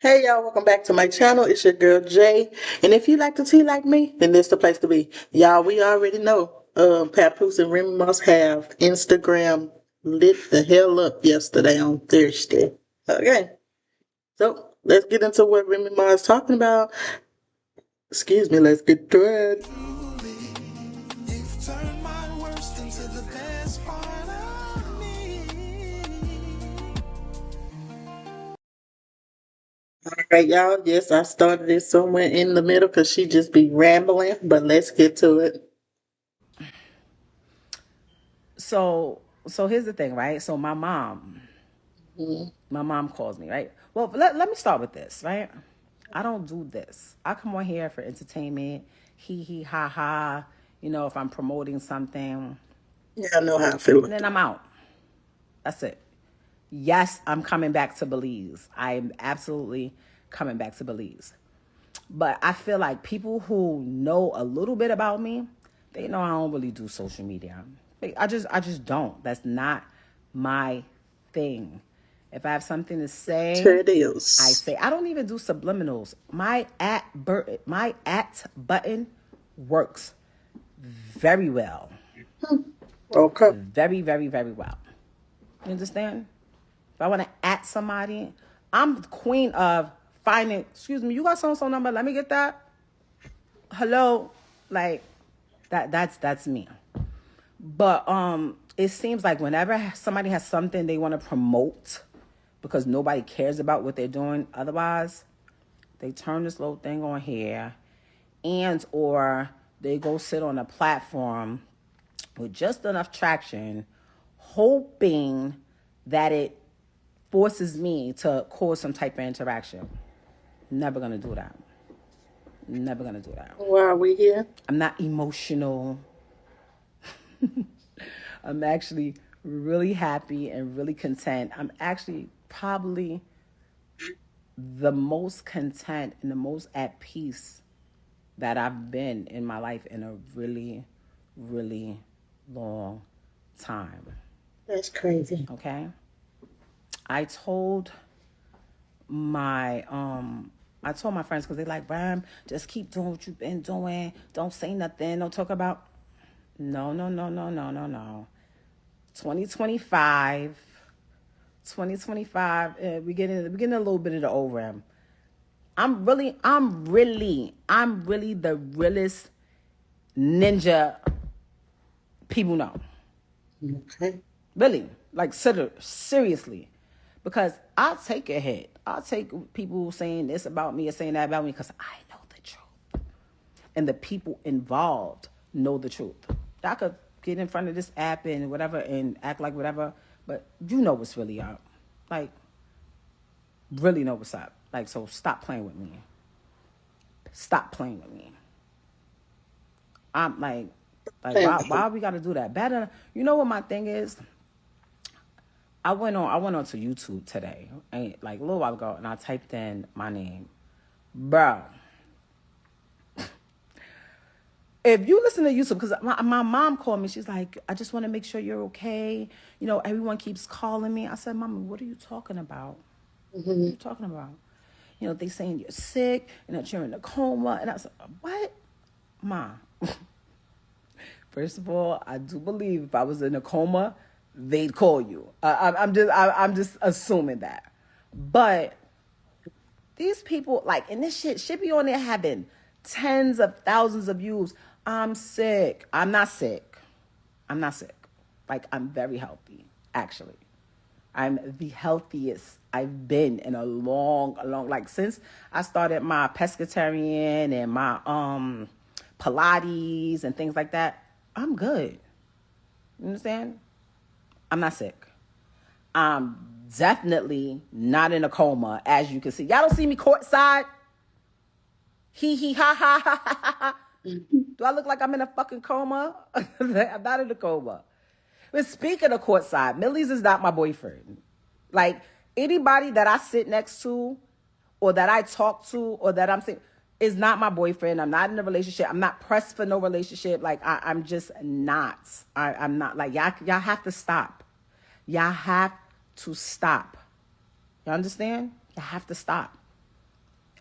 Hey y'all, welcome back to my channel. It's your girl Jay. And if you like to tea like me, then this the place to be. Y'all, we already know Papoose and Remy must have Instagram lit the hell up yesterday on Thursday. Okay. So let's get into what Remy Ma is talking about. Excuse me, let's get to it. Alright, y'all. Yes, I started it somewhere in the middle because she just be rambling, but let's get to it. So here's the thing, right? So Mhm. my mom calls me, right? Well, let me start with this, right? I don't do this. I come on here for entertainment, hee ha ha. If I'm promoting something, Yeah, I know how I feel and about then it. I'm out. That's it. Yes, I'm coming back to Belize. I'm absolutely coming back to Belize. But I feel like people who know a little bit about me, they know I don't really do social media. I just don't. That's not my thing. If I have something to Sure say, it I is. say. I don't even do subliminals. My at button works very well. Okay. Very, very, very well. You understand? If I want to at somebody, I'm the queen of finding, excuse me, you got so number, let me get that. Hello, like that's me. But it seems like whenever somebody has something they want to promote because nobody cares about what they're doing otherwise, they turn this little thing on here, and or they go sit on a platform with just enough traction, hoping that it forces me to cause some type of interaction. Never gonna do that. Never gonna do that. Why are we here? I'm not emotional. I'm actually really happy and really content. I'm actually probably the most content and the most at peace that I've been in my life in a really, really long time. That's crazy. Okay? I told my I told my friends because they like, Ram, just keep doing what you've been doing. Don't say nothing. Don't talk about. No, no, no, no, no, no, no. 2025, 2025. We getting a little bit of the old Ram. I'm really the realest ninja people know. Okay. Really, like seriously, because I'll take a hit. I'll take people saying this about me or saying that about me because I know the truth, and the people involved know the truth. I could get in front of this app and whatever and act like whatever, but you know what's really up. Like, really know what's up. Like, so stop playing with me. Stop playing with me. I'm like Thank you. why we gotta do that? Better, you know what my thing is? I went onto YouTube today, like a little while ago, and I typed in my name. Bro, if you listen to YouTube, because my mom called me, she's like, I just want to make sure you're okay. Everyone keeps calling me. I said, Mama, what are you talking about? What are Hmm. you talking about? They saying you're sick and that you're in a coma. And I said, what? Ma, first of all, I do believe if I was in a coma, they'd call you. I'm just assuming that. But these people, like, and this shit should be on there having tens of thousands of views. I'm sick. I'm not sick. I'm not sick. Like, I'm very healthy, actually. I'm the healthiest I've been in like since I started my pescatarian and my Pilates and things like that. I'm good. You understand? I'm not sick. I'm definitely not in a coma, as you can see. Y'all don't see me courtside. Hee ha ha ha ha ha. Do I look like I'm in a fucking coma? I'm not in a coma. But speaking of courtside, Millie's is not my boyfriend. Like, anybody that I sit next to or that I talk to or that I'm saying is not my boyfriend. I'm not in a relationship. I'm not pressed for no relationship. Like, I'm just not. I'm not. Like, y'all have to stop. Y'all have to stop. You understand? You have to stop.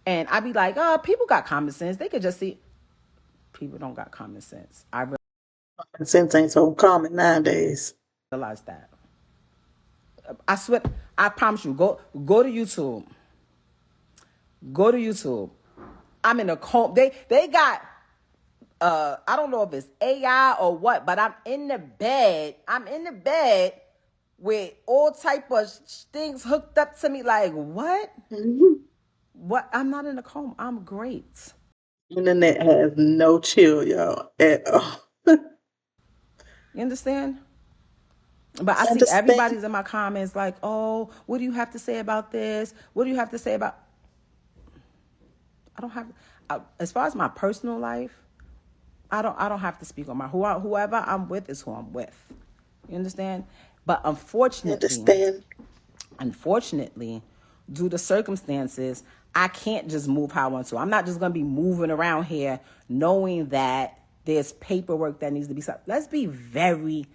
And I be like, oh, people got common sense. They could just see. People don't got common sense. I Sense ain't so common nowadays. realize that. I swear, I promise you, go to YouTube. Go to YouTube. I'm in a coma. They got I don't know if it's AI or what, but I'm in the bed. I'm in the bed with all type of things hooked up to me. Like what? Mhm. What? I'm not in a coma. I'm great. Internet has no chill, y'all, at all. You understand? But I see Understand? everybody's in my comments like, oh, what do you have to say about this? What do you have to say about? I don't have. As far as my personal life, I don't have to speak on my whoever I'm with is who I'm with. You understand? But Understand? unfortunately, due to circumstances, I can't just move how I want to. I'm not just gonna be moving around here knowing that there's paperwork that needs to be signed. Let's be very,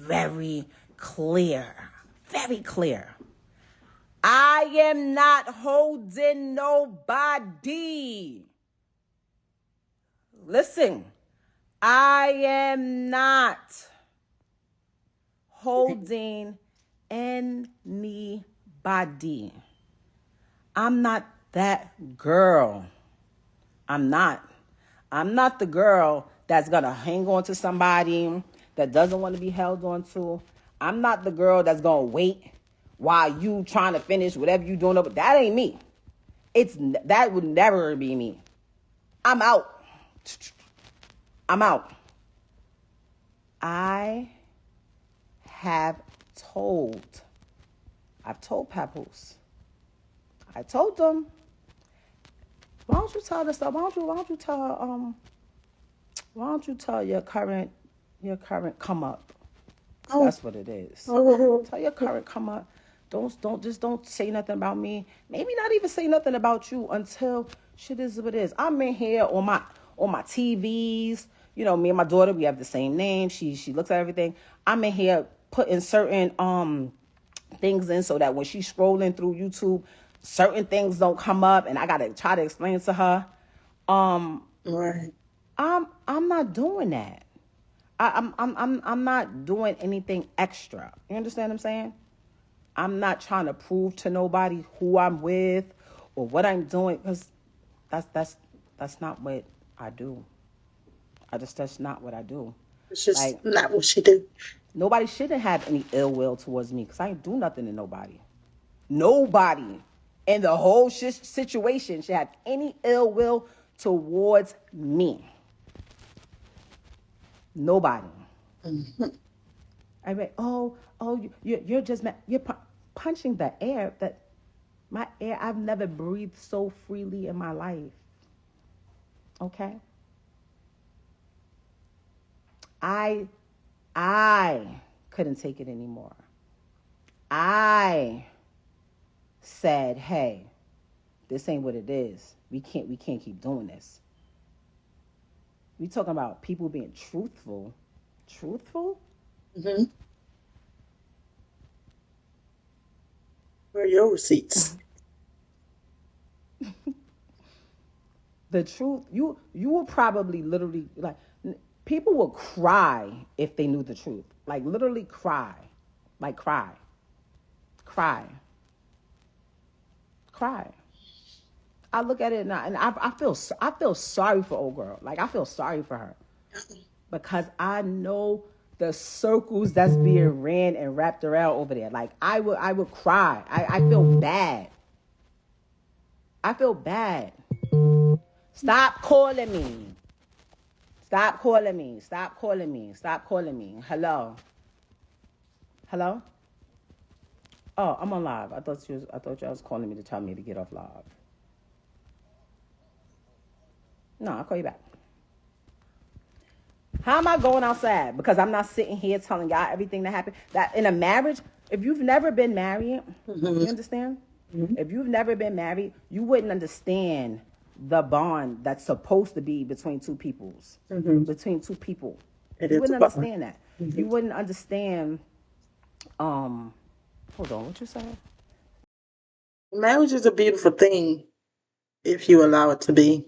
very clear. Very clear. I am not holding nobody. Listen, I am not holding anybody. I'm not that girl. I'm not. I'm not the girl that's going to hang on to somebody that doesn't want to be held on to. I'm not the girl that's going to wait while you trying to finish whatever you doing. But that ain't me. That would never be me. I'm out. I'm out. Have told. I've told Papoose. I told them. Why don't you tell this stuff? Why don't you tell your current come up? Oh, That's what it is. oh, Tell your current come up. Don't say nothing about me. Maybe not even say nothing about you until shit is what it is. I'm in here on my TVs. You know, me and my daughter, we have the same name. She looks at everything. I'm in here putting certain things in so that when she's scrolling through YouTube, certain things don't come up, and I gotta try to explain to her. right. I'm not doing that. I'm not doing anything extra. You understand what I'm saying? I'm not trying to prove to nobody who I'm with or what I'm doing, because that's not what I do. That's not what I do. It's just Like, not what she do. nobody shouldn't have any ill will towards me because I ain't do nothing to nobody. Nobody in the whole situation should have any ill will towards me. Nobody. I mean, you're just mad. You're punching the air that my air. I've never breathed so freely in my life. Okay. I couldn't take it anymore. I said, hey, this ain't what it is. We can't keep doing this. We talking about people being truthful. Truthful? Mm-hmm. Where are your receipts? The truth, you will probably literally like people will cry if they knew the truth. Like literally cry. Like cry. Cry. Cry. I look at it now and I feel sorry for old girl. Like I feel sorry for her. Because I know the circles that's being ran and wrapped around over there. Like I would cry. I feel bad. I feel bad. Stop calling me. Stop calling me. Stop calling me. Stop calling me. Hello. Hello? Oh, I'm on live. I thought you was calling me to tell me to get off live. No, I'll call you back. How am I going outside? Because I'm not sitting here telling y'all everything that happened. That in a marriage, if you've never been married, Mm-hmm. you understand? Mm-hmm. If you've never been married, you wouldn't understand the bond that's supposed to be between two peoples. Mm-hmm. Between two people. It You is a wouldn't bummer. understand that. Mm-hmm. You wouldn't understand hold on, what you saying? Marriage is a beautiful thing. if you allow it to be.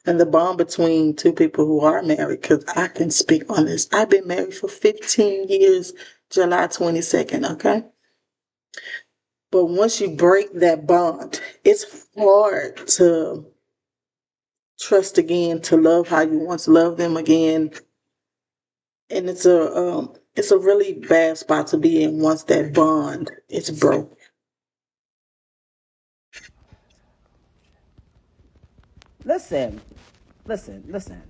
And the bond between two people who are married, because I can speak on this. I've been married for 15 years, July 22nd, okay? But once you break that bond, it's hard to trust again, to love how you once loved them again. And it's a really bad spot to be in once that bond is broke. Listen, listen.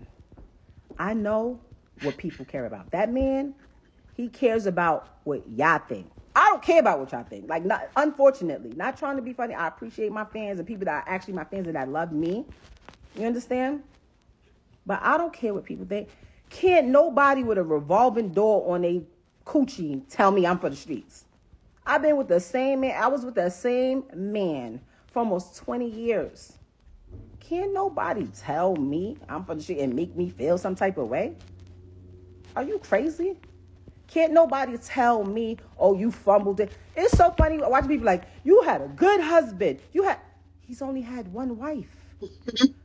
I know what people care about. That man, he cares about what y'all think. I don't care about what y'all think. Like, not, unfortunately, not trying to be funny. I appreciate my fans and people that are actually my fans and that love me. You understand? But I don't care what people think. Can't nobody with a revolving door on a coochie tell me I'm for the streets. I've been with the same man. I was with the same man for almost 20 years. Can't nobody tell me I'm for the street and make me feel some type of way? Are you crazy? Can't nobody tell me, oh, you fumbled it. It's so funny watching people like, you had a good husband. He's only had one wife.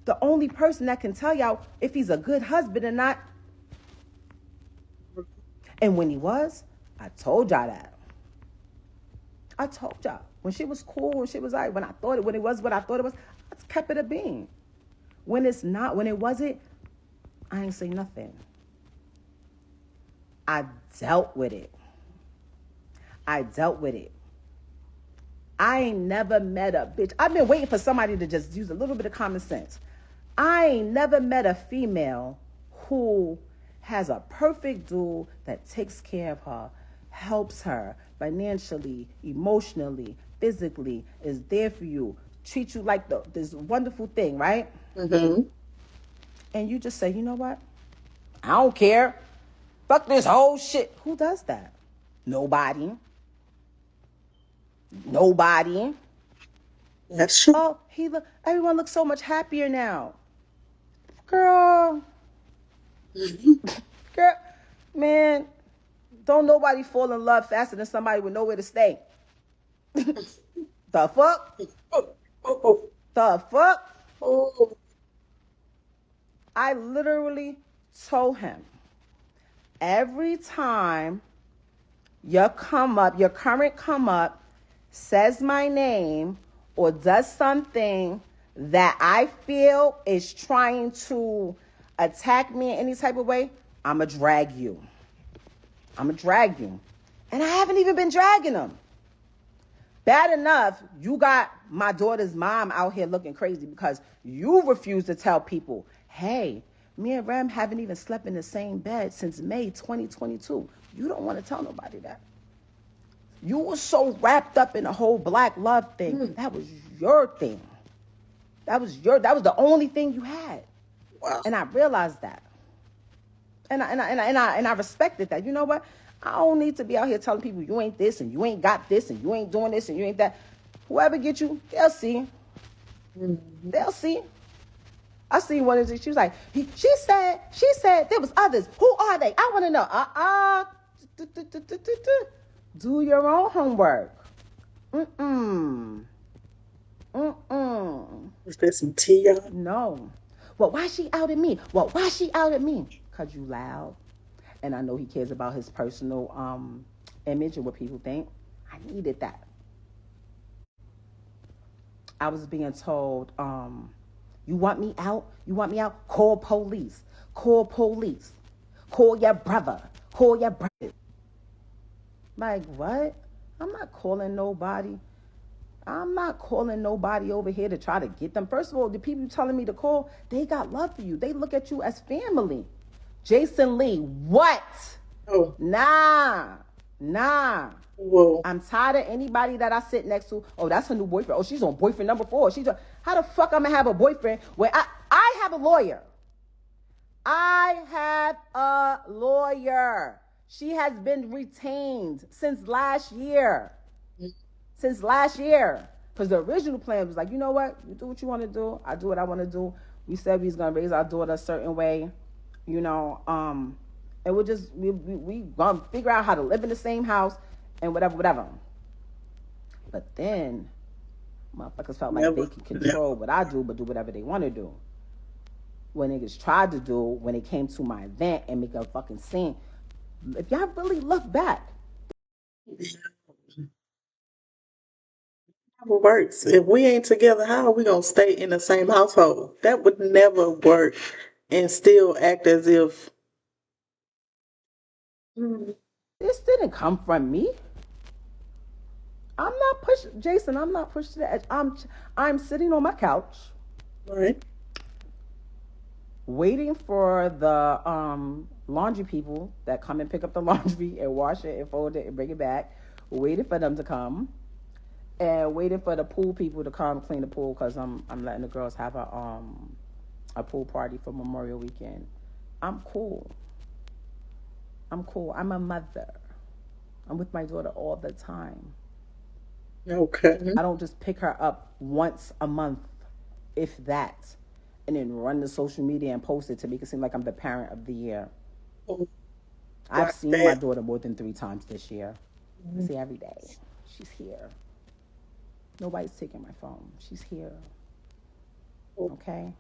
The only person that can tell y'all if he's a good husband or not. And when he was, I told y'all that. I told y'all. When shit was cool, when shit was like, when it was what I thought it was, I just kept it a being. When it's not, when it wasn't, I ain't say nothing. I dealt with it. I ain't never met a bitch. I've been waiting for somebody to just use a little bit of common sense. I ain't never met a female who has a perfect dude that takes care of her, helps her financially, emotionally, physically, is there for you, treats you like this wonderful thing, right? Mm-hmm. And you just say, you know what? I don't care. Fuck this whole shit. Who does that? Nobody. That's true. Oh, everyone looks so much happier now. Girl, man, don't nobody fall in love faster than somebody with nowhere to stay. The fuck? The fuck? Oh. I literally told him, every time your current come up says my name or does something that I feel is trying to attack me in any type of way, I'ma drag you. And I haven't even been dragging them. Bad enough, you got my daughter's mom out here looking crazy because you refuse to tell people, hey, me and Rem haven't even slept in the same bed since May 2022. You don't want to tell nobody that. You were so wrapped up in the whole black love thing. That was your thing. That was the only thing you had. Wow. And I realized that. And I respected that. You know what? I don't need to be out here telling people you ain't this and you ain't got this and you ain't doing this and you ain't that. Whoever get you, they'll see. They'll see. I seen one of these. She was like, she said there was others. Who are they? I want to know. Do your own homework. Is there some tea, y'all? No. Well, why she out at me? Because you loud. And I know he cares about his personal image and what people think. I needed that. I was being told, you want me out? Call police. Call your brother. Like, what? I'm not calling nobody over here to try to get them. First of all, the people telling me to call, they got love for you. They look at you as family. Jason Lee, what? Oh. Nah. Whoa. I'm tired of anybody that I sit next to. Oh, that's her new boyfriend. Oh, she's on boyfriend number 4. How the fuck I'm gonna have a boyfriend where I have a lawyer? She has been retained since last year. Because the original plan was like, you know what? You do what you want to do. I do what I want to do. We said we was going to raise our daughter a certain way, you know, and we going to figure out how to live in the same house and whatever. But then Motherfuckers felt like they Never, could never. control what I do, but do whatever they want to do. When niggas tried to do, when it came to my event and make a fucking scene, if y'all really look back, Never works. If we ain't together, how are we gonna stay in the same household? That would never work, and still act as if. Mm, this didn't come from me. I'm not pushed, Jason. I'm not pushed to the edge. I'm sitting on my couch, right. waiting for the laundry people that come and pick up the laundry and wash it and fold it and bring it back. Waiting for them to come, and waiting for the pool people to come clean the pool because I'm letting the girls have a pool party for Memorial Weekend. I'm cool. I'm cool. I'm a mother. I'm with my daughter all the time. Okay. I don't just pick her up once a month, if that, and then run to social media and post it to make it seem like I'm the parent of the year. Oh, I've like seen my that. daughter more than 3 times this year. I see her every day. She's here. Nobody's taking my phone. She's here. Oh, Okay?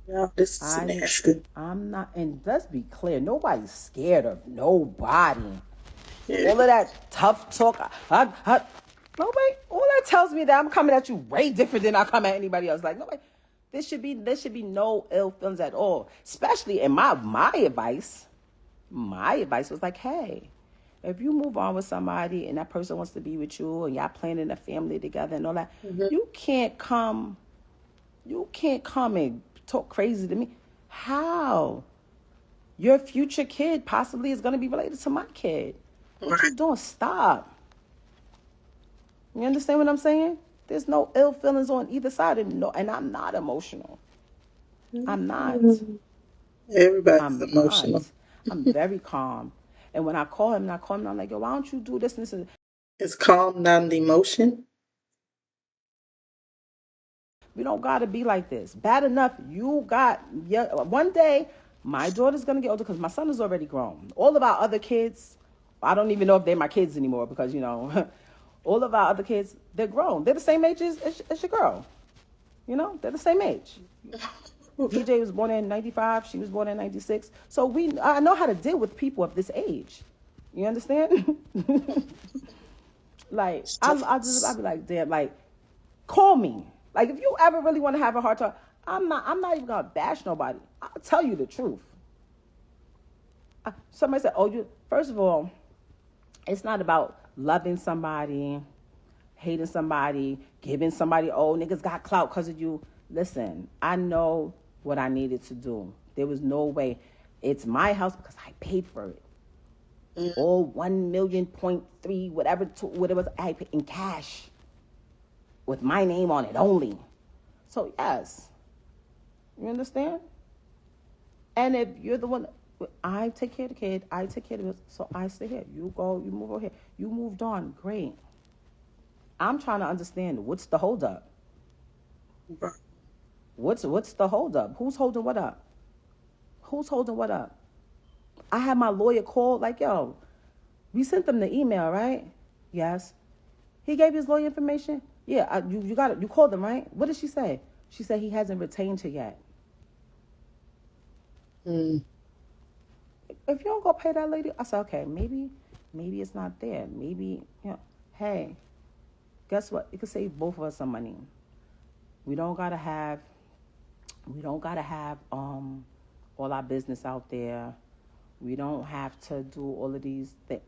yeah, this is I nasty. I'm not, and let's be clear, nobody's scared of nobody. Yeah. All of that tough talk, nobody. All that tells me that I'm coming at you way different than I come at anybody else. Like nobody, there should be no ill feelings at all. Especially in my advice. My advice was like, hey, if you move on with somebody and that person wants to be with you and y'all planning a family together and all that, Mhm. you can't come. You can't come and talk crazy to me. How? Your future kid possibly is going to be related to my kid. What you Right. doing? Stop. You understand what I'm saying? There's no ill feelings on either side, and I'm not emotional. I'm not. Mhm. Everybody's I'm not. emotional. I'm very calm. And when I call him, I'm like, yo, why don't you do this and this? It's calm, not an emotion. We don't gotta be like this. Bad enough, you got, yeah. One day, my daughter's gonna get older because my son is already grown. All of our other kids, I don't even know if they're my kids anymore because all of our other kids, they're grown. They're the same age as your girl. They're the same age. DJ was born in '95. She was born in '96. So I know how to deal with people of this age. You understand? Like I'll be like, damn, like call me. Like if you ever really want to have a hard time, I'm not even gonna bash nobody. I'll tell you the truth. Somebody said, oh, you first of all, it's not about loving somebody, hating somebody, giving somebody, oh, niggas got clout because of you. Listen, I know what I needed to do. There was no way. It's my house because I paid for it. Mm, All 1 million.3, whatever I paid in cash with my name on it only. So yes, you understand? And if you're the one, I take care of the kid, I take care of it, so I stay here. You go, you move over here. You moved on, great. I'm trying to understand what's the holdup. right. What's the holdup? Who's holding what up? Who's holding what up? I had my lawyer call, like, yo, we sent them the email, right? Yes. He gave his lawyer information? Yeah, you got it. You called them, right? What did she say? She said he hasn't retained her yet. Mm, If you don't go pay that lady, I said, okay, maybe it's not there. Maybe, hey, guess what? It could save both of us some money. We don't gotta have all our business out there. We don't have to do all of these things.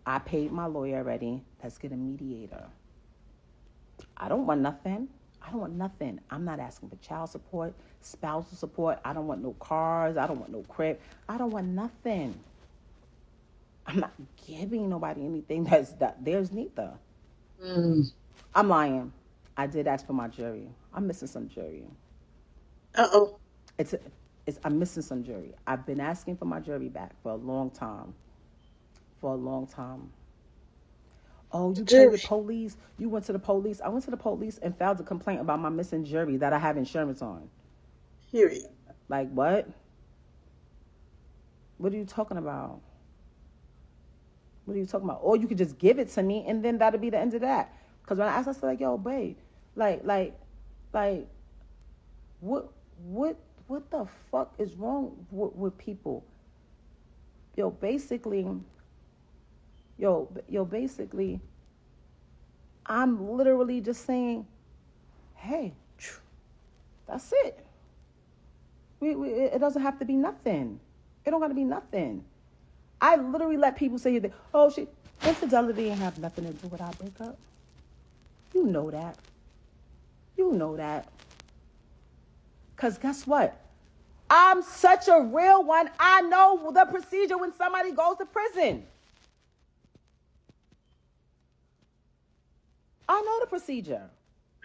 I paid my lawyer already. Let's get a mediator. I don't want nothing. I don't want nothing. I'm not asking for child support, spousal support. I don't want no cars. I don't want no crib. I don't want nothing. I'm not giving nobody anything that there's neither. mm. I'm lying. I did ask for my jury. I'm missing some jury. Uh-oh. It's I'm missing some jury. I've been asking for my jury back for a long time. For a long time. Oh, The you play jury. with police. You went to the police. I went to the police and filed a complaint about my missing jury that I have insurance on. Period. Like what? What are you talking about? What are you talking about? Or you could just give it to me and then that'll be the end of that. Because when I asked, I said, like, yo, babe, Like, like, like, what, what, what the fuck is wrong with people? Yo, basically, basically, I'm literally just saying, hey, that's it. It doesn't have to be nothing. It don't got to be nothing. I literally let people say that, oh, infidelity ain't have nothing to do with our breakup. You know that. You know that. Because guess what? I'm such a real one. I know the procedure when somebody goes to prison. I know the procedure.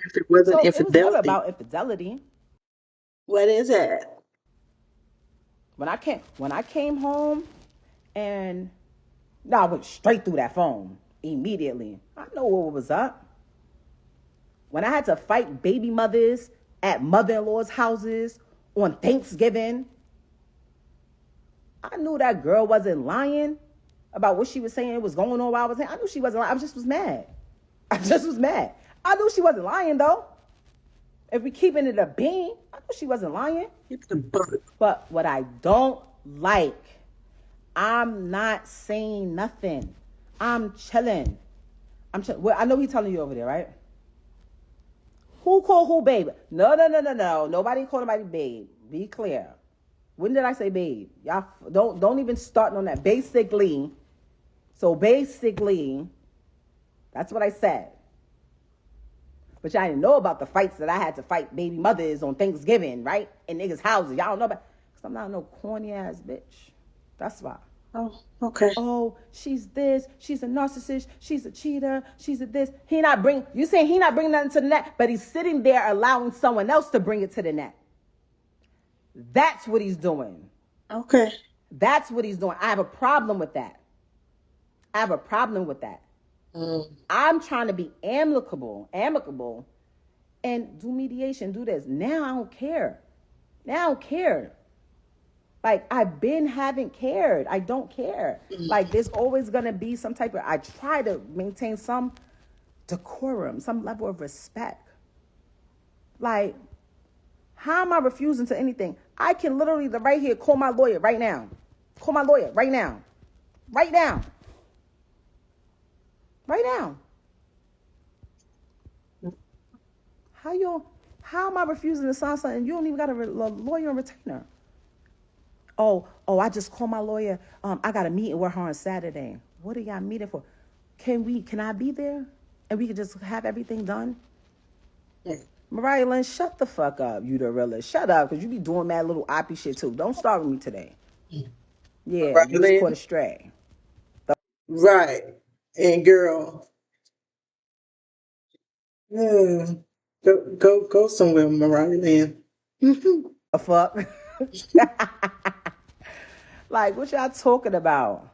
If it wasn't So it was never infidelity, about infidelity. what is that? When I came home and I went straight through that phone immediately. I know what was up. When I had to fight baby mothers at mother-in-law's houses on Thanksgiving, I knew that girl wasn't lying about what she was saying was going on while I was saying. I knew she wasn't lying. I just was mad. I just was mad. I knew she wasn't lying though. If we keeping it a bean, I knew she wasn't lying. Keep the buck. But what I don't like, I'm not saying nothing. I'm chilling. Well, I know he's telling you over there, right? Who called who babe? No. Nobody called nobody babe. Be clear. When did I say babe? Y'all don't even start on that. Basically, that's what I said. But y'all didn't know about the fights that I had to fight baby mothers on Thanksgiving, right? In niggas' houses. Y'all don't know about, because I'm not no corny ass bitch. That's why. Oh, okay. Oh, she's this. She's a narcissist. She's a cheater. She's a this. You saying he not bringing nothing to the net, but he's sitting there allowing someone else to bring it to the net. That's what he's doing. Okay. That's what he's doing. I have a problem with that. I'm trying to be amicable, and do mediation, do this. Now I don't care. Like, I've been haven't cared. I don't care. Like, there's always going to be some type of, I try to maintain some decorum, some level of respect. Like, how am I refusing to anything? I can literally, right here, call my lawyer right now. Right now. How am I refusing to sign something? You don't even got a lawyer and retainer. Oh, I just called my lawyer. I got a meeting with her on Saturday. What are y'all meeting for? Can I be there? And we can just have everything done? Yeah. Mariah Lynn, shut the fuck up, you the realist. Shut up, because you be doing mad little oppie shit too. Don't start with me today. Yeah, Right, you was caught astray. right. And girl, go somewhere, Mariah Lynn. The fuck? Like, what y'all talking about?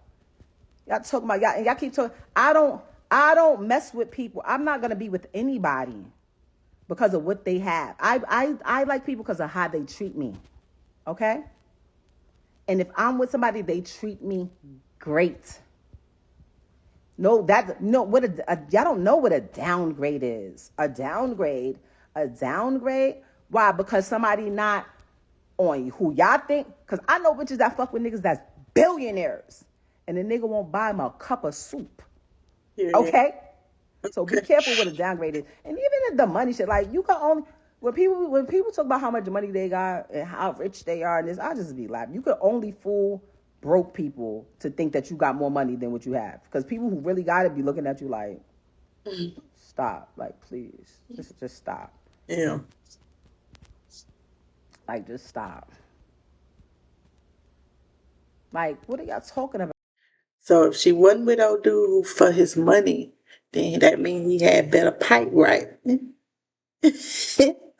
Y'all talking about, y'all keep talking. I don't mess with people. I'm not gonna be with anybody because of what they have. I like people because of how they treat me. Okay? And if I'm with somebody, they treat me great. Y'all don't know what a downgrade is. A downgrade. Why? Because somebody not on who y'all think. Because I know bitches that fuck with niggas that's billionaires, and the nigga won't buy them a cup of soup. Yeah. Okay? So be careful what a downgrade is. And even if the money shit, like, you can only, when people talk about how much money they got and how rich they are, and this, I just be laughing. You could only fool broke people to think that you got more money than what you have. Because people who really got it be looking at you like, stop. Like, please. Just stop. Yeah. Like, just stop. Like, what are y'all talking about? So if she wasn't with old dude for his money, then that means he had better pipe, right?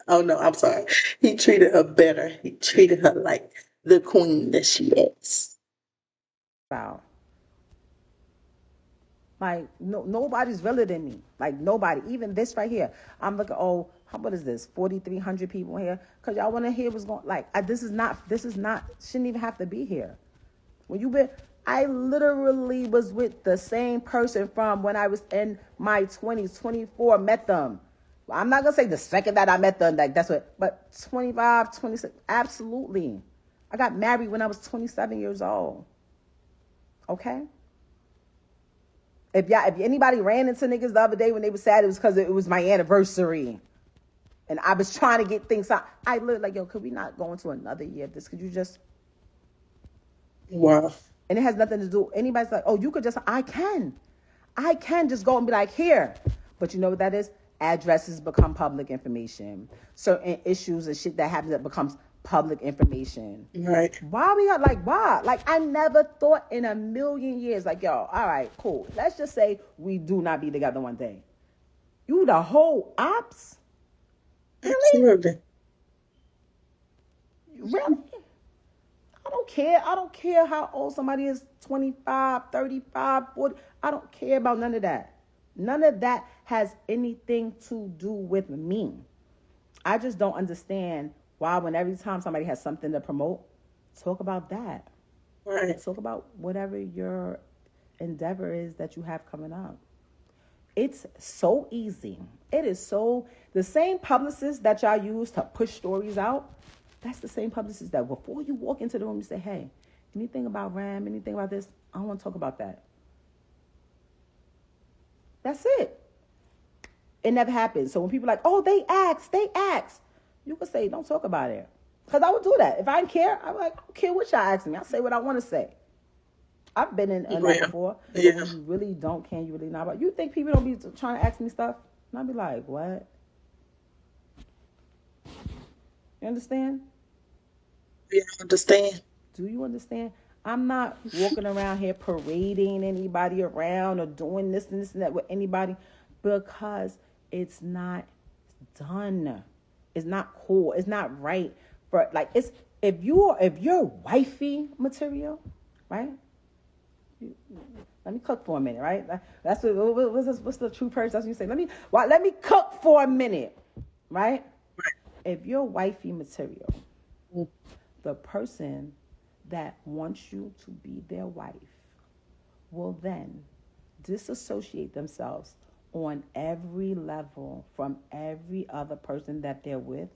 Oh no, I'm sorry. He treated her better. He treated her like the queen that she is. Like, nobody's realer than me. Like, nobody. Even this right here. I'm looking, what is this? 4,300 people here. Because y'all want to hear what's going, like, this is not, shouldn't even have to be here. I literally was with the same person from when I was in my 20s, 24, met them. I'm not going to say the second that I met them, like that's what, but 25, 26, absolutely. I got married when I was 27 years old. Okay? If anybody ran into niggas the other day when they were sad, it was because it was my anniversary. And I was trying to get things out. I looked like, yo, could we not go into another year of this? Could you just... Wow. And it has nothing to do... Anybody's like, oh, you could just... I can just go and be like, here. But you know what that is? Addresses become public information. Certain issues and shit that happens that becomes public information. Right. Why we got like, why? Like, I never thought in a million years, like, yo, all right, cool. Let's just say we do not be together one day. You the whole ops? Really? Absolutely. Really? I don't care how old somebody is, 25, 35, 40. I don't care about none of that. None of that has anything to do with me. I just don't understand why when every time somebody has something to promote, talk about that. Right. Talk about whatever your endeavor is that you have coming up. It's so easy. It is so... The same publicists that y'all use to push stories out, that's the same publicist that before you walk into the room, you say, hey, anything about Ram, anything about this, I don't want to talk about that. That's it. It never happens. So when people are like, oh, they asked, you can say, don't talk about it. Because I would do that. If I didn't care, I'm like, I don't care what y'all ask me. I'll say what I want to say. I've been in that before. Yeah. But when you really don't care, you really not about. You think people don't be trying to ask me stuff? And I'll be like, what? You understand? Yeah, I understand. Do you understand? I'm not walking around here parading anybody around or doing this and this and that with anybody because it's not done. It's not cool. It's not right. For like it's if you're wifey material, right? Let me cook for a minute, right? That's what's the true person? That's what you say. Let me cook for a minute, right? If you're wifey material, the person that wants you to be their wife will then disassociate themselves on every level from every other person that they're with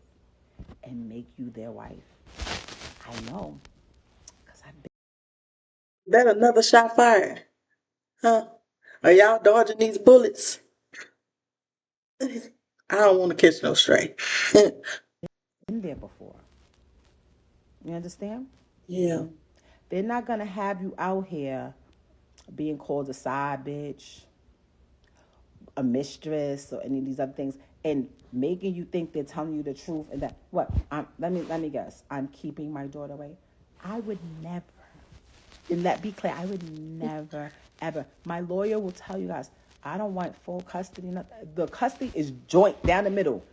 and make you their wife. I know. Because I've been. That another shot fired. Huh? Are y'all dodging these bullets? I don't want to catch no stray. Been there before. You understand? Yeah. They're not going to have you out here being called a side bitch, a mistress, or any of these other things, and making you think they're telling you the truth. And that what? Let me guess. I'm keeping my daughter away. I would never. And let be clear. I would never ever. My lawyer will tell you guys. I don't want full custody. The custody is joint down the middle.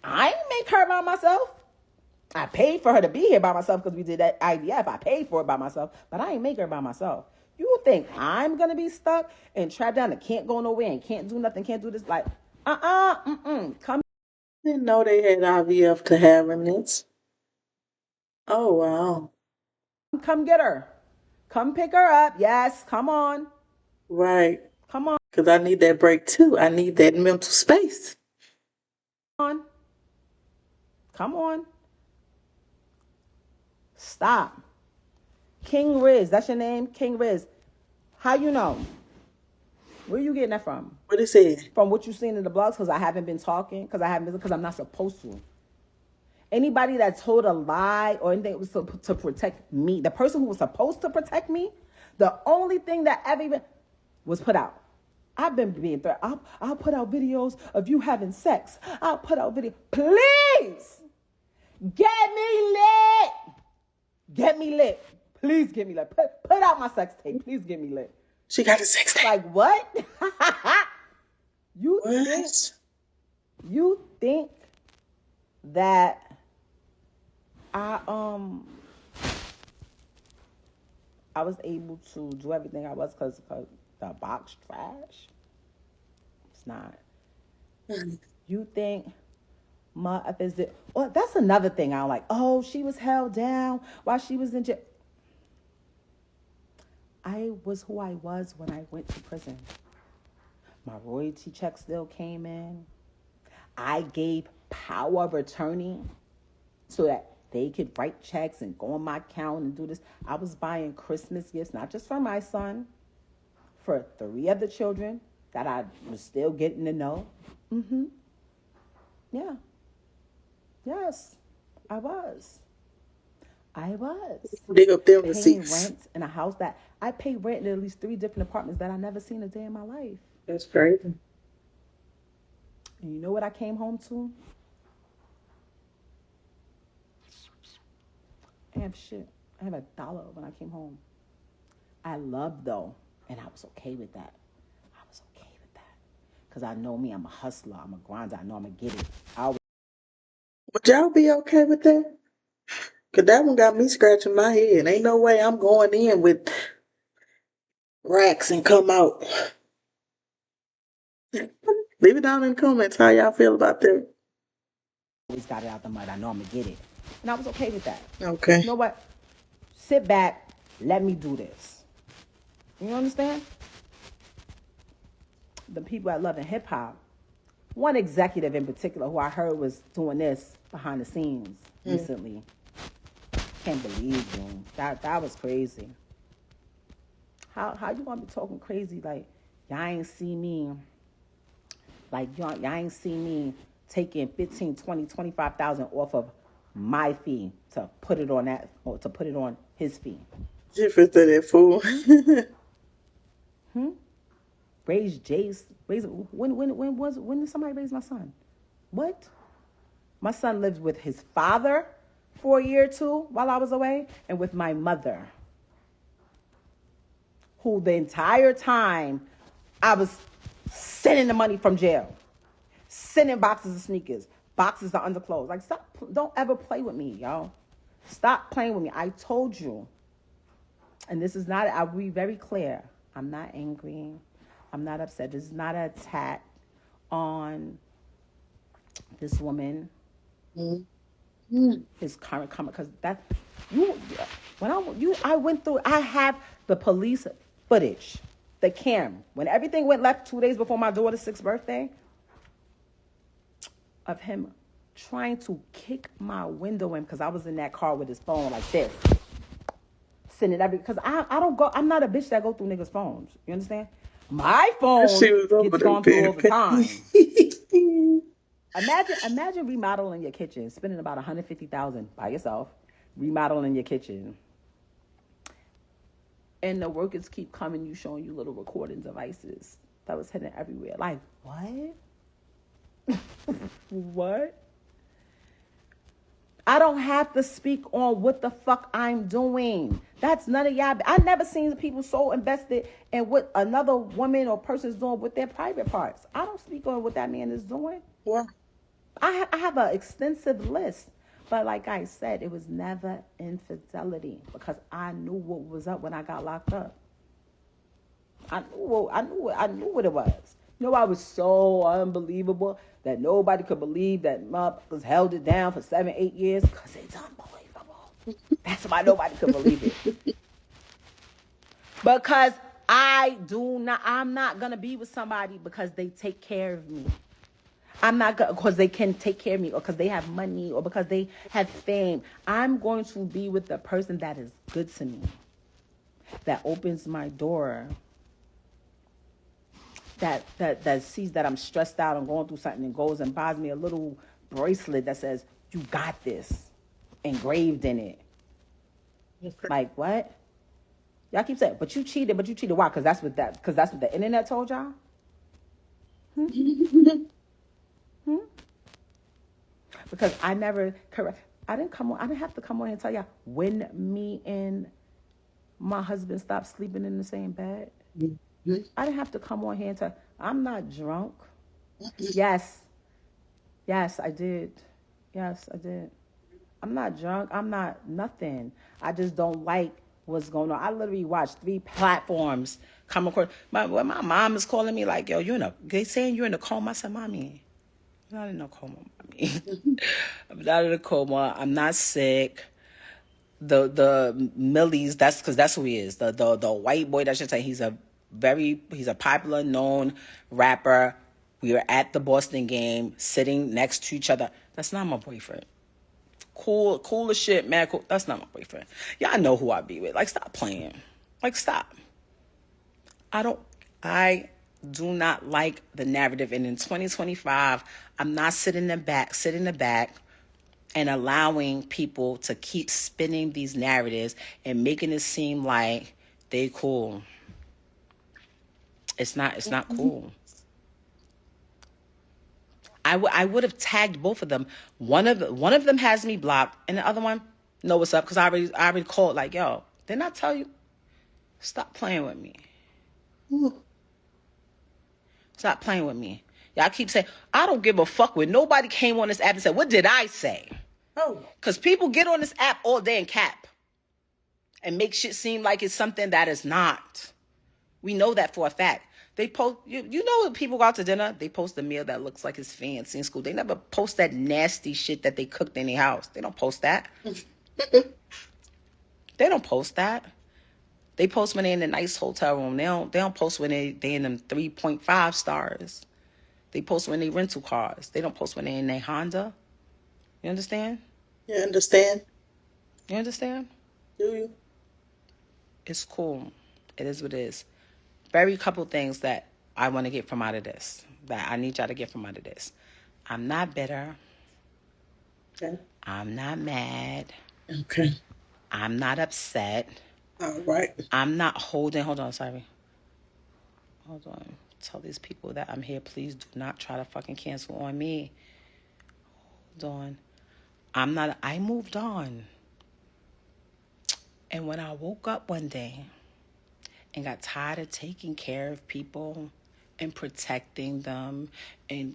I didn't make her by myself. I paid for her to be here by myself because we did that IVF. I paid for it by myself, but I ain't make her by myself. You think I'm going to be stuck and trapped down and can't go nowhere and can't do nothing, can't do this? Like, come. Didn't know they had IVF to have remnants. Oh, wow. Come get her. Come pick her up. Yes, come on. Right. Come on. Because I need that break too. I need that mental space. Come on. Stop. King Riz, that's your name? King Riz. How you know? Where you getting that from? What it said? From what you've seen in the blogs? Because I haven't been talking. Because I'm not supposed to. Anybody that told a lie or anything was to protect me, the person who was supposed to protect me, the only thing that ever even was put out. I've been being threatened. I'll put out videos of you having sex. I'll put out video. Please get me lit. Get me lit. Please get me lit. Put out my sex tape. Please get me lit. She got a sex tape. Like what? You What? think that I was able to do everything I was because the box trash? It's not. You think is it? Well, that's another thing I don't like. Oh, she was held down while she was in jail. I was who I was when I went to prison. My royalty check still came in. I gave power of attorney so that they could write checks and go on my account and do this. I was buying Christmas gifts, not just for my son, for 3 other children that I was still getting to know. Yeah. Yes, I was. Dig up them Paying receipts. rent in a house that I paid rent in at least 3 different apartments that I never seen a day in my life. That's crazy. And you know what I came home to? I have shit. I have $1 when I came home. I loved though, and I was okay with that. Because I know me, I'm a hustler, I'm a grinder, I know I'm going to get it. Would y'all be okay with that? Because that one got me scratching my head. Ain't no way I'm going in with racks and come out. Leave it down in the comments how y'all feel about that. Always got it out the mud. I know I'm going to get it. And I was okay with that. Okay. You know what? Sit back. Let me do this. You understand? The people at Love and Hip Hop, one executive in particular who I heard was doing this behind the scenes recently. Can't believe you. That was crazy. How you want to be talking crazy like y'all ain't see me? Like y'all ain't see me taking 15, 20, 25,000 off of my fee to put it on that, or to put it on his fee. Different to that fool. Raise Jace. When did somebody raise my son? What? My son lives with his father for a year or two while I was away, and with my mother, who the entire time I was sending the money from jail, sending boxes of sneakers, boxes of underclothes. Like, stop! Don't ever play with me, y'all. Stop playing with me. I told you, and this is not. I'll be very clear. I'm not angry. I'm not upset. This is not an attack on this woman. His current comment, because that I went through. I have the police footage, the cam when everything went left 2 days before my daughter's 6th birthday, of him trying to kick my window in because I was in that car with his phone like this, sending because I don't go. I'm not a bitch that go through niggas' phones. You understand? My phone gets gone through all the time. Imagine remodeling your kitchen, spending about $150,000 by yourself, remodeling your kitchen, and the workers keep coming, you showing you little recording devices that was hidden everywhere. Like, what? What? I don't have to speak on what the fuck I'm doing. That's none of y'all. I never seen people so invested in what another woman or person is doing with their private parts. I don't speak on what that man is doing. Yeah. I have an extensive list. But like I said, it was never infidelity because I knew what was up when I got locked up. I knew what it was. You know, I was so unbelievable that nobody could believe that motherfuckers held it down for 7-8 years because it's unbelievable. That's why nobody could believe it. Because I'm not going to be with somebody because they take care of me. I'm not going because they can take care of me or because they have money or because they have fame. I'm going to be with the person that is good to me, that opens my door, that sees that I'm stressed out and going through something and goes and buys me a little bracelet that says, "You got this," engraved in it. Like, what? Y'all keep saying, but you cheated. Why? Because that's what the internet told y'all? Because I didn't have to come on and tell y'all when me and my husband stopped sleeping in the same bed. I didn't have to come on here and tell. I'm not drunk. Yes, I did. Yes, I did. I'm not drunk. I'm not nothing. I just don't like what's going on. I literally watched 3 platforms come across. My mom is calling me like, "Yo, they saying you're in a coma." I said, "Mommy, I'm not in a coma, Mommy. I'm not in a coma. I'm not sick." The Millies, that's because that's who he is. The white boy that should say he's a popular known rapper. We were at the Boston game, sitting next to each other. That's not my boyfriend. Cool as shit, man. Cool. That's not my boyfriend. Y'all know who I be with. Like, stop playing. Like, stop. I do not like the narrative. And in 2025, I'm not sitting in the back and allowing people to keep spinning these narratives and making it seem like they cool. It's not cool. I would have tagged both of them. One of them has me blocked, and the other one know what's up because I already called, like, yo, didn't I tell you? Stop playing with me. Stop playing with me. Y'all keep saying, I don't give a fuck when nobody came on this app and said, what did I say? Oh. Because people get on this app all day and cap and make shit seem like it's something that is not. We know that for a fact. They post, you know, when people go out to dinner, they post a meal that looks like it's fancy in school. They never post that nasty shit that they cooked in their house. They don't post that. They don't post that. They post when they're in a nice hotel room. They don't post when they in them 3.5 stars. They post when they rental cars. They don't post when they're in their Honda. You understand? You understand? You understand? Do you? It's cool. It is what it is. Very couple things that I want to get from out of this. That I need y'all to get from out of this. I'm not bitter. Okay. I'm not mad. Okay. I'm not upset. All right. I'm not hold on, sorry. Hold on. Tell these people that I'm here. Please do not try to fucking cancel on me. Hold on. I moved on. And when I woke up one day and got tired of taking care of people and protecting them and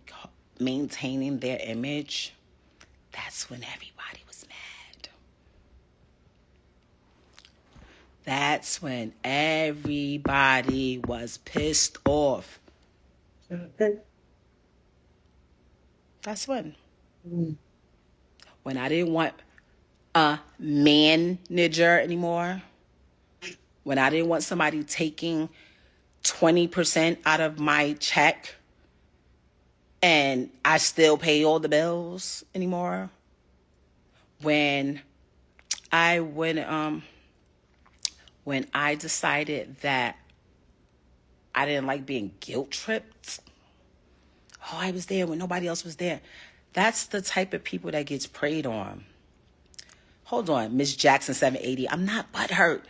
maintaining their image, that's when everybody was mad. That's when everybody was pissed off. Okay. That's when. When I didn't want a manager anymore. When I didn't want somebody taking 20% out of my check and I still pay all the bills anymore. When I decided that I didn't like being guilt tripped. Oh, I was there when nobody else was there. That's the type of people that gets preyed on. Hold on, Miss Jackson 780. I'm not butthurt.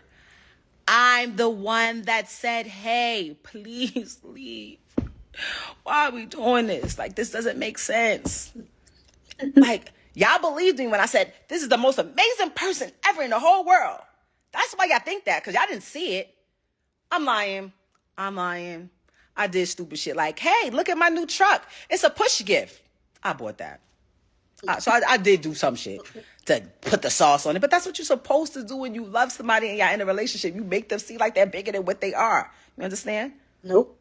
I'm the one that said, hey, please leave. Why are we doing this? Like, this doesn't make sense. Like, y'all believed me when I said, this is the most amazing person ever in the whole world. That's why y'all think that, because y'all didn't see it. I'm lying. I did stupid shit like, hey, look at my new truck. It's a push gift. I bought that. So I did do some shit to put the sauce on it. But that's what you're supposed to do when you love somebody and y'all in a relationship. You make them see like they're bigger than what they are. You understand? Nope.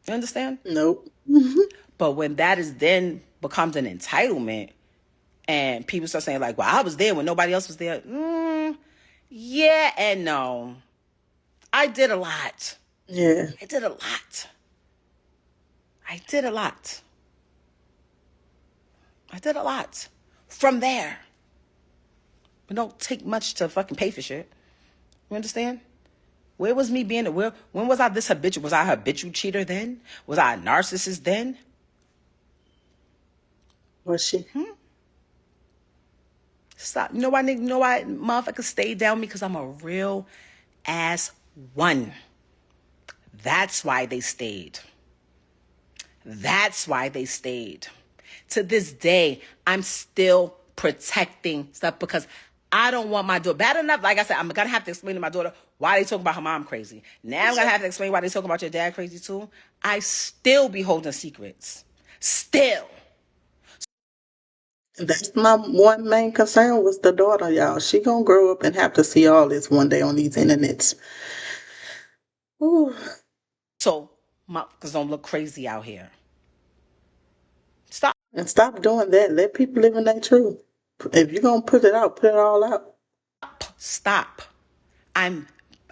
You understand? Nope. But when that is then becomes an entitlement and people start saying like, well, I was there when nobody else was there. Yeah and no. I did a lot. Yeah. I did a lot. From there. It don't take much to fucking pay for shit. You understand? Where was me being? When was I this habitual? Was I a habitual cheater then? Was I a narcissist then? Was she? Stop. You know why motherfuckers stay down me? Because I'm a real ass one. That's why they stayed. To this day, I'm still protecting stuff because I don't want my daughter. Bad enough, like I said, I'm going to have to explain to my daughter why they talk about her mom crazy. Now I'm going to have to explain why they talk about your dad crazy too. I still be holding secrets. Still. That's my one main concern was the daughter, y'all. She gonna grow up and have to see all this one day on these internets. Ooh. So, motherfuckers don't look crazy out here. Stop. And stop doing that. Let people live in their truth. If you're gonna put it out, put it all out. Stop. I'm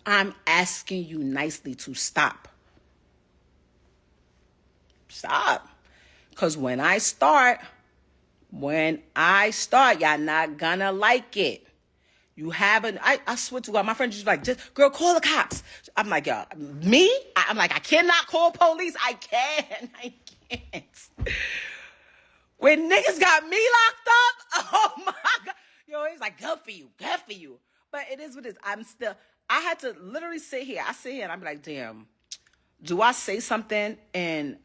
asking you nicely to stop. Stop. Because when I start, y'all not gonna like it. You haven't, I swear to God, my friend just like, just, girl, call the cops. I'm like, y'all, me? I'm like, I cannot call police. I can't. When niggas got me locked up, oh my God. Yo, he's like, good for you. But it is what it is. I had to literally sit here. I sit here and I'm like, damn, do I say something and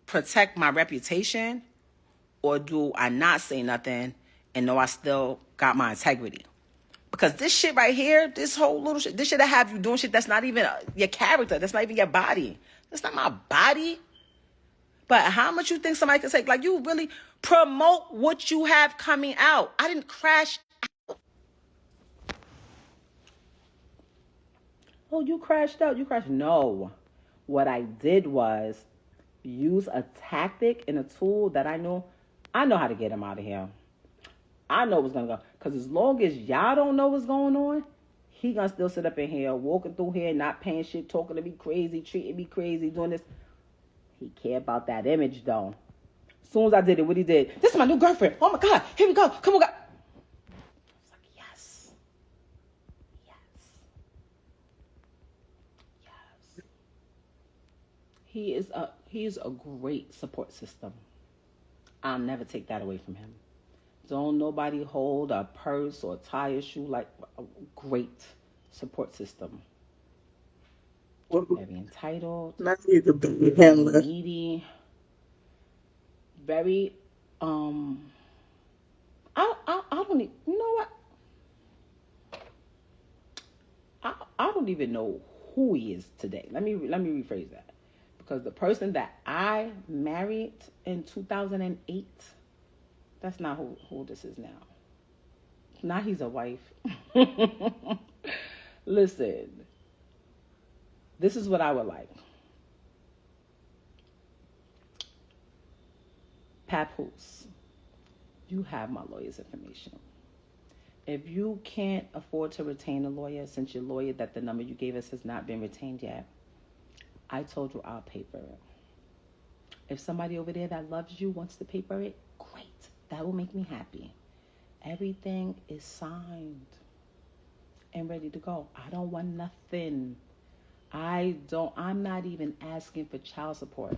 protect my reputation? Or do I not say nothing and know I still got my integrity? Because this shit right here, this whole little shit, this shit that have you doing shit that's not even your character. That's not even your body. That's not my body. But how much you think somebody can take? Like, you really promote what you have coming out. I didn't crash. Oh, you crashed out. You crashed. No. What I did was use a tactic and a tool that I know how to get him out of here. I know what's going to go. Because as long as y'all don't know what's going on, he going to still sit up in here, walking through here, not paying shit, talking to me crazy, treating me crazy, doing this. He care about that image, though. As soon as I did it, what he did, this is my new girlfriend. Oh, my God. Here we go. Come on, God. I was like, yes. He is a great support system. I'll never take that away from him. Don't nobody hold a purse or tie a shoe like a great support system. Well, Very entitled, not you, the baby handler. needy, very I don't even, you know what? I don't even know who he is today. Let me rephrase that. Because the person that I married in 2008, that's not who this is now. Now he's a wife. Listen, this is what I would like. Papoose, you have my lawyer's information. If you can't afford to retain a lawyer, since your lawyer that the number you gave us has not been retained yet, I told you I'll pay for it. If somebody over there that loves you wants to pay for it, great. That will make me happy. Everything is signed and ready to go. I don't want nothing. I'm not even asking for child support.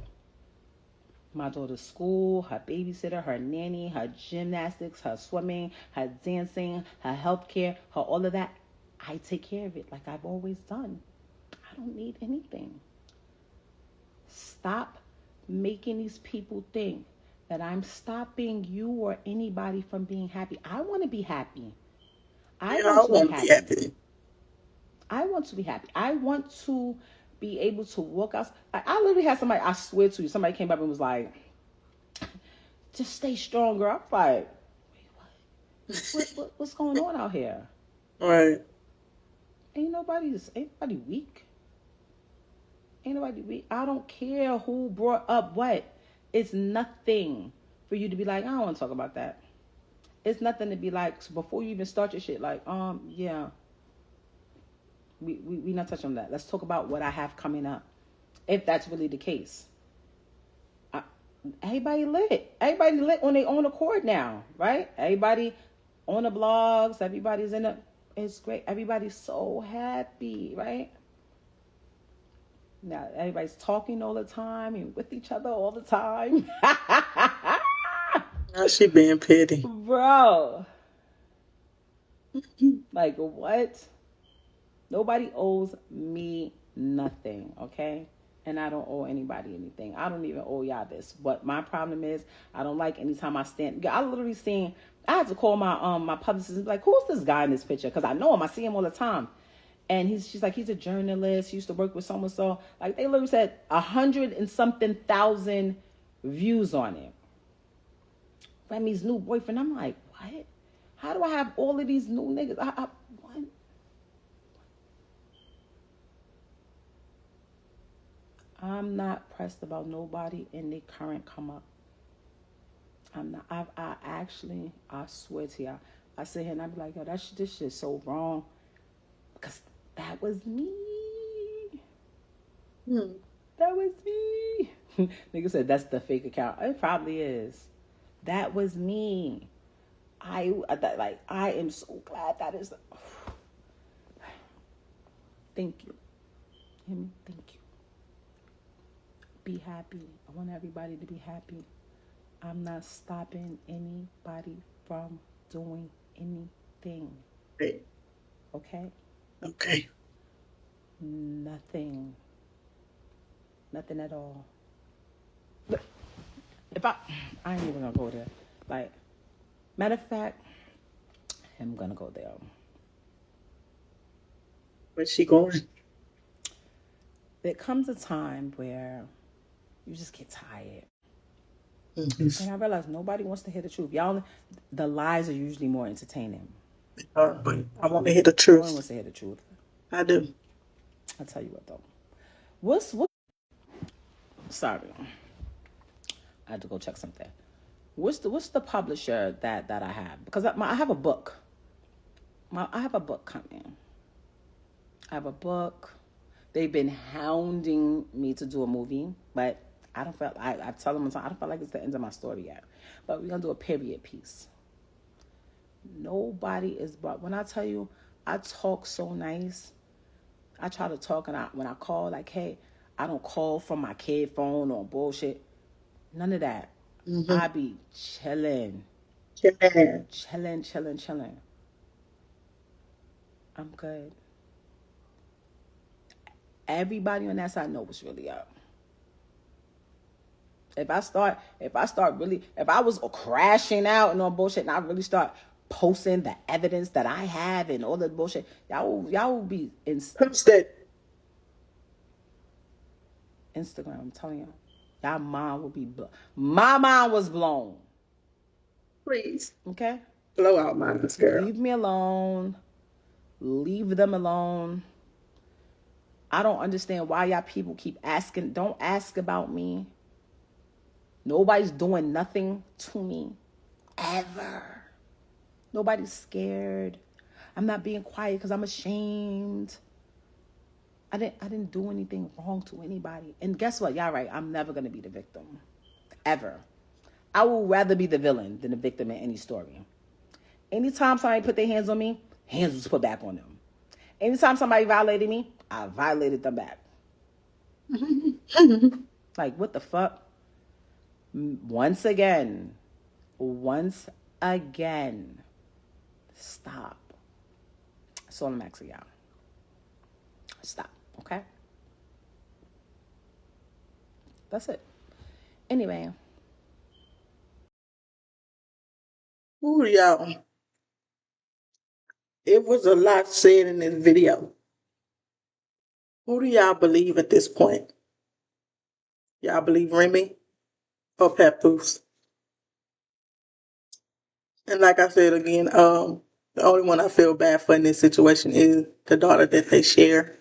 My daughter's school, her babysitter, her nanny, her gymnastics, her swimming, her dancing, her healthcare, her all of that. I take care of it like I've always done. I don't need anything. Stop making these people think that I'm stopping you or anybody from being happy. I want to be happy. I want to be happy. I want to be happy. I want to be able to walk out. I literally had somebody, I swear to you, somebody came up and was like, just stay strong, girl. I'm like, wait, what's going on out here? Right. Ain't nobody weak. Ain't nobody weak. I don't care who brought up what. It's nothing for you to be like, I don't want to talk about that. It's nothing to be like, before you even start your shit, like, yeah. We not touching on that. Let's talk about what I have coming up. If that's really the case. Everybody lit. Everybody lit on their own accord now, right? Everybody on the blogs. Everybody's in it. It's great. Everybody's so happy, right? Now everybody's talking all the time and with each other all the time. Now she being petty. Bro. Like, what? Nobody owes me nothing, okay? And I don't owe anybody anything. I don't even owe y'all this. But my problem is, I don't like anytime I stand. I literally seen, I had to call my publicist and be like, who's this guy in this picture? Because I know him. I see him all the time. And she's like, he's a journalist. He used to work with so-and-so. Like, they literally said 100 and something thousand views on it. Remy's new boyfriend. I'm like, what? How do I have all of these new niggas? What? I'm not pressed about nobody in their current come up. I'm not. I swear to y'all, I sit here and I be like, yo, this shit's so wrong. Because that was me. That was me. Nigga said that's the fake account. It probably is. That was me. I am so glad that is. Thank you. Hear me? Thank you. Be happy. I want everybody to be happy. I'm not stopping anybody from doing anything. Right. Okay? Okay. Nothing. Nothing at all. But if I ain't even gonna go there. Like, matter of fact, I'm gonna go there. Where's she going? There comes a time where you just get tired. Mm-hmm. And I realize nobody wants to hear the truth. Y'all, the lies are usually more entertaining. But I want to hear the No one truth. wants to hear the truth. I do. I'll tell you what though. What? Sorry, I had to go check something. What's the publisher that I have? Because I have a book. I have a book coming. I have a book. They've been hounding me to do a movie, but I don't feel. I tell them I don't feel like it's the end of my story yet. But we're gonna do a period piece. Nobody is. But when I tell you, I talk so nice. I try to talk, and when I call, like, hey, I don't call from my kid phone or bullshit. None of that. Mm-hmm. I be chilling, Yeah. chilling, chilling, chilling. I'm good. Everybody on that side know what's really up. If I was crashing out and all bullshit, and I really start posting the evidence that I have and all the bullshit, y'all will be in Who's that? Instagram. I'm telling you, y'all mind will be blown. My mind was blown. Please. Okay, Blow out minds, girl. leave me alone. Leave them alone. I don't understand why y'all people keep asking. Don't ask about me. Nobody's doing nothing to me. Ever. Nobody's scared. I'm not being quiet because I'm ashamed. I didn't do anything wrong to anybody. And guess what? Y'all right. I'm never gonna be the victim. Ever. I would rather be the villain than the victim in any story. Anytime somebody put their hands on me, hands was put back on them. Anytime somebody violated me, I violated them back. Like, what the fuck? Once again, stop. That's all I'm asking y'all. Stop, okay? That's it. Anyway. Ooh, y'all. It was a lot said in this video. Who do y'all believe at this point? Y'all believe Remy or Papoose? And like I said again, the only one I feel bad for in this situation is the daughter that they share.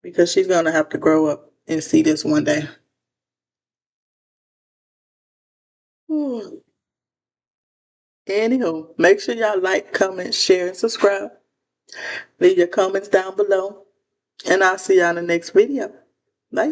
Because she's gonna have to grow up and see this one day. Ooh. Anywho, make sure y'all like, comment, share, and subscribe. Leave your comments down below. And I'll see y'all in the next video. Bye.